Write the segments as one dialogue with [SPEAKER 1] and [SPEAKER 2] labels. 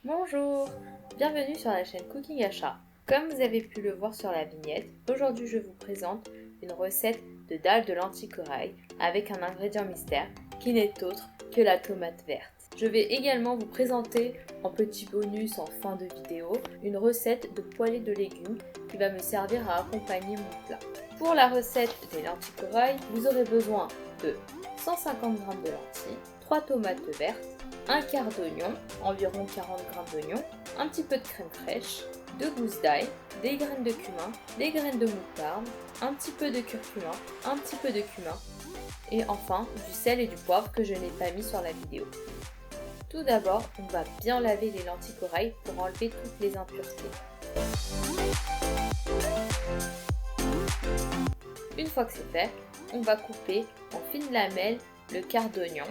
[SPEAKER 1] Bonjour, bienvenue sur la chaîne Cooking Achat. Comme vous avez pu le voir sur la vignette, aujourd'hui je vous présente une recette de dalle de lentilles corail avec un ingrédient mystère qui n'est autre que la tomate verte. Je vais également vous présenter en petit bonus en fin de vidéo une recette de poêlée de légumes qui va me servir à accompagner mon plat. Pour la recette des lentilles corail, vous aurez besoin de 150 g de lentilles, 3 tomates vertes, un quart d'oignon, environ 40 g d'oignon, un petit peu de crème fraîche, 2 gousses d'ail, des graines de cumin, des graines de moutarde, un petit peu de curcuma, un petit peu de cumin et enfin du sel et du poivre que je n'ai pas mis sur la vidéo. Tout d'abord, on va bien laver les lentilles corail pour enlever toutes les impuretés. Une fois que c'est fait, on va couper en fines lamelles le quart d'oignon.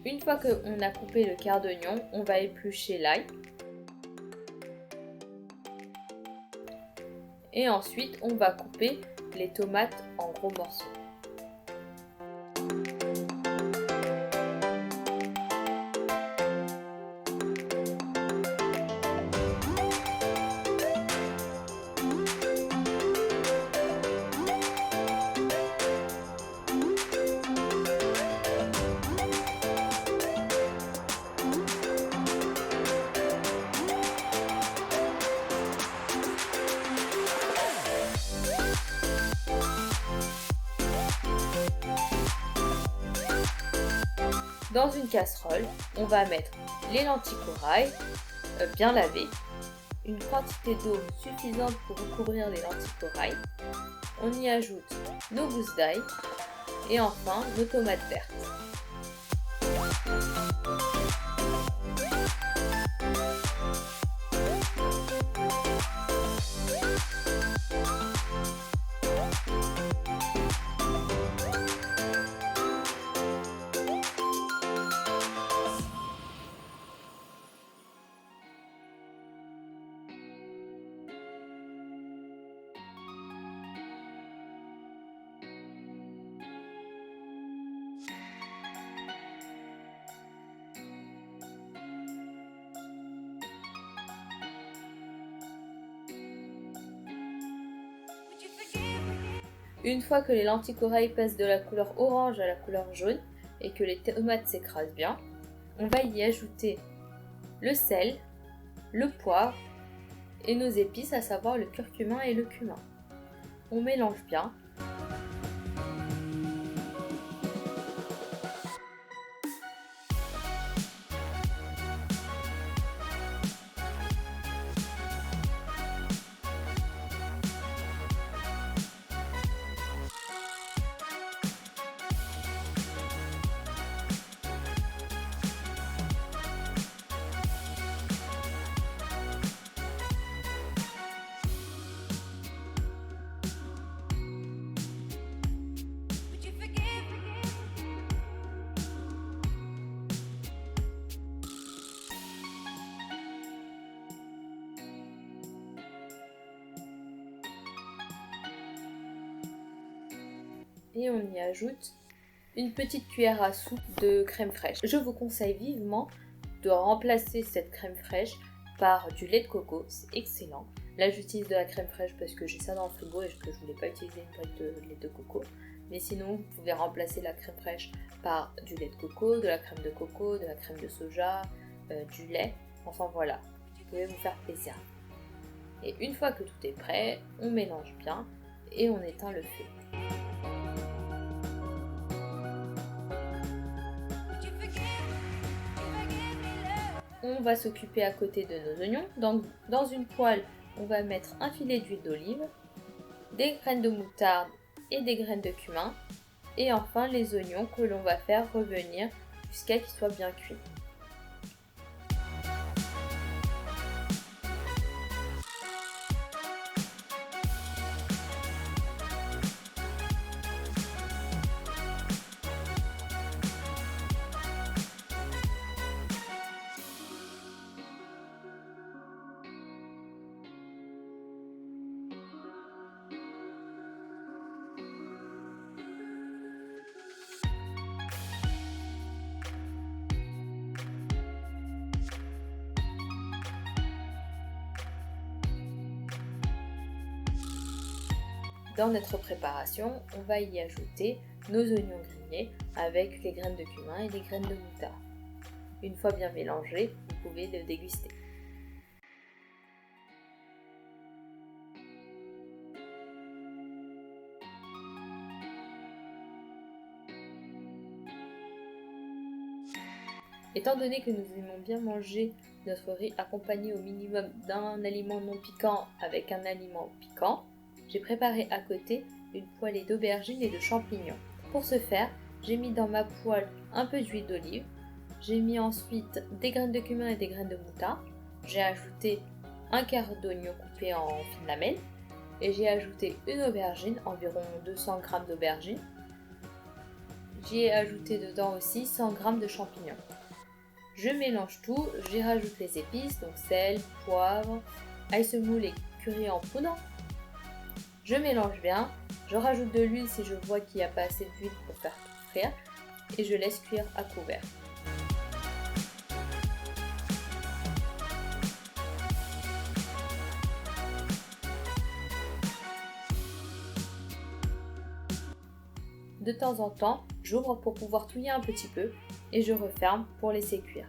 [SPEAKER 1] Une fois qu'on a coupé le quart d'oignon, on va éplucher l'ail. Et ensuite, on va couper les tomates en gros morceaux. Dans une casserole, on va mettre les lentilles corail bien lavées, une quantité d'eau suffisante pour recouvrir les lentilles corail. On y ajoute nos gousses d'ail et enfin nos tomates vertes. Une fois que les lentilles corail passent de la couleur orange à la couleur jaune et que les tomates s'écrasent bien, on va y ajouter le sel, le poivre et nos épices, à savoir le curcuma et le cumin. On mélange bien. Et on y ajoute une petite cuillère à soupe de crème fraîche. Je vous conseille vivement de remplacer cette crème fraîche par du lait de coco, c'est excellent. Là j'utilise de la crème fraîche parce que j'ai ça dans le frigo et que je voulais pas utiliser une boîte de lait de coco. Mais sinon vous pouvez remplacer la crème fraîche par du lait de coco, de la crème de coco, de la crème de soja, du lait, enfin voilà, vous pouvez vous faire plaisir. Et une fois que tout est prêt, on mélange bien et on éteint le feu. On va s'occuper à côté de nos oignons. Donc, dans une poêle, on va mettre un filet d'huile d'olive, des graines de moutarde et des graines de cumin. Et enfin, les oignons que l'on va faire revenir jusqu'à qu'ils soient bien cuits. Dans notre préparation, on va y ajouter nos oignons grillés avec les graines de cumin et les graines de moutarde. Une fois bien mélangé, vous pouvez le déguster. Étant donné que nous aimons bien manger notre riz accompagné au minimum d'un aliment non piquant avec un aliment piquant, j'ai préparé à côté une poêlée d'aubergines et de champignons. Pour ce faire, j'ai mis dans ma poêle un peu d'huile d'olive, j'ai mis ensuite des graines de cumin et des graines de moutarde, j'ai ajouté un quart d'oignon coupé en fines lamelles et j'ai ajouté une aubergine, environ 200 g d'aubergine. J'y ai ajouté dedans aussi 100 g de champignons. Je mélange tout, j'y rajoute les épices, donc sel, poivre, ail semoule et curry en poudre. Je mélange bien, je rajoute de l'huile si je vois qu'il n'y a pas assez d'huile pour faire tout frire et je laisse cuire à couvert. De temps en temps, j'ouvre pour pouvoir touiller un petit peu et je referme pour laisser cuire.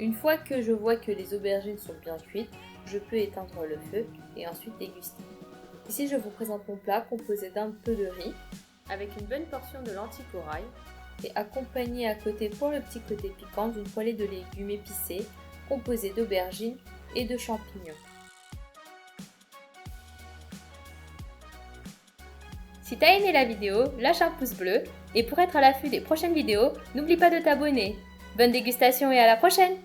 [SPEAKER 1] Une fois que je vois que les aubergines sont bien cuites, je peux éteindre le feu et ensuite déguster. Ici, je vous présente mon plat composé d'un peu de riz, avec une bonne portion de lentilles corail, et accompagné à côté pour le petit côté piquant d'une poêlée de légumes épicés, composée d'aubergines et de champignons. Si t'as aimé la vidéo, lâche un pouce bleu, et pour être à l'affût des prochaines vidéos, n'oublie pas de t'abonner. Bonne dégustation et à la prochaine!